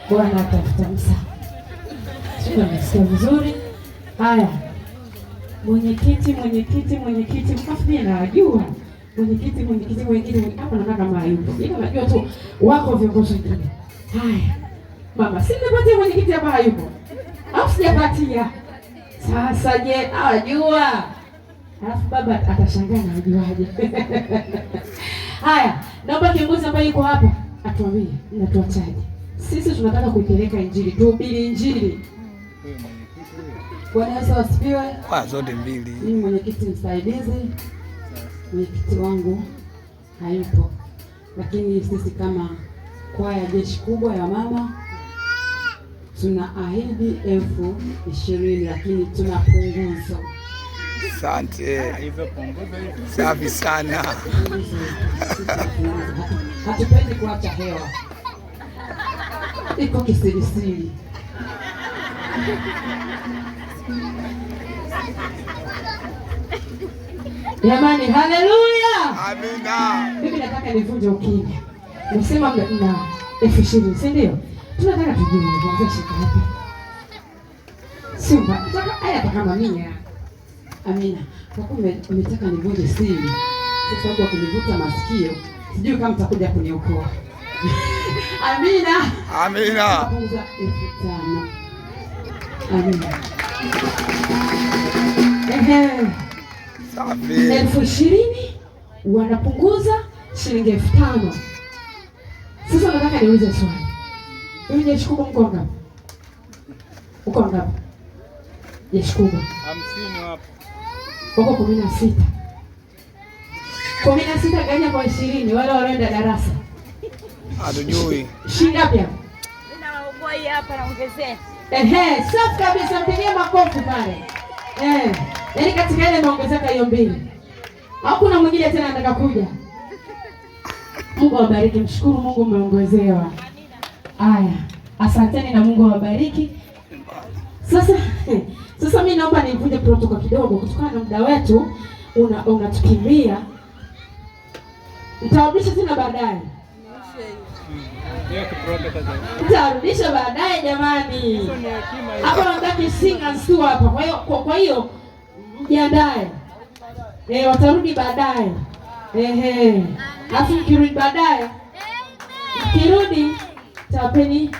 Bwana atafuta msa. Sio nasikia vizuri. Haya. Mwenyekiti mkafi nawajua. Mwenyekiti wengine hapa naona kama hayupo. Ila najua tu wako viongozi wengine. Haya. Mama, si nimepatia mwenyekiti hapa hayupo. Au sijapatia. Sasa je, ajua. Alafu baba atashangaa na ajuaje. Haya, naomba kiongozi ambaye yuko hapa atuambie mnatuachaje. Sisi tunataka kuipeleka injili, tuhubiri injili. Bwana Yesu asifiwe. Kwa zote mbili. Mimi mwenyekiti msaidizi. Mwenyekiti wangu hayupo. Lakini sisi kama kwaya jeshi kubwa ya mama tunaahidi 20,000 lakini tuna punguzo. Asante. Safi sana. Hatupendi kuacha hewa. Iko kisirisiri. Jamani, haleluya. Amina. Mimi nataka nivunje ukimya. Nasema mna 20,000, si ndio? Tunataka tujue kuanzia shika hapa. Simba, haya kama mia. Amina. Kwa kuwa umetaka nivunje siri. Sasa hapo ukinivuta masikio, sijui kama mtakuja kuniokoa. Amina. Amina. Punguza 5,000. Amina. Safi. 20,000 wanapunguza shilingi 5,000. Sasa nataka niulize swali. Hivi jeshi kubwa mko ngapi? Uko ngapi? Jeshi kubwa 50 hapo. Wako 16. 16 ganya kwa 20 wale wanaenda darasa. Hatujui. Shilingi ngapi hapo? Nina uboi hapa naongezea. Safi kabisa, mpigie makofi pale. Yaani katika ile maongezeka hiyo 2. Hakuna mwingine tena anataka kuja. Mungu awabariki, mshukuru Mungu umeongezewa. Haya, asanteni na Mungu awabariki. Sasa mimi naomba nivunje protocol kidogo kutokana na muda wetu unatukimbia. Nitarudisha tena baadaye. Nitarudisha baadaye jamani. Hapa nataka singa nsu hapa. Kwa hiyo mjiandae. Watarudi baadaye. Alafu kirudi baadaye. Kirudi tapeni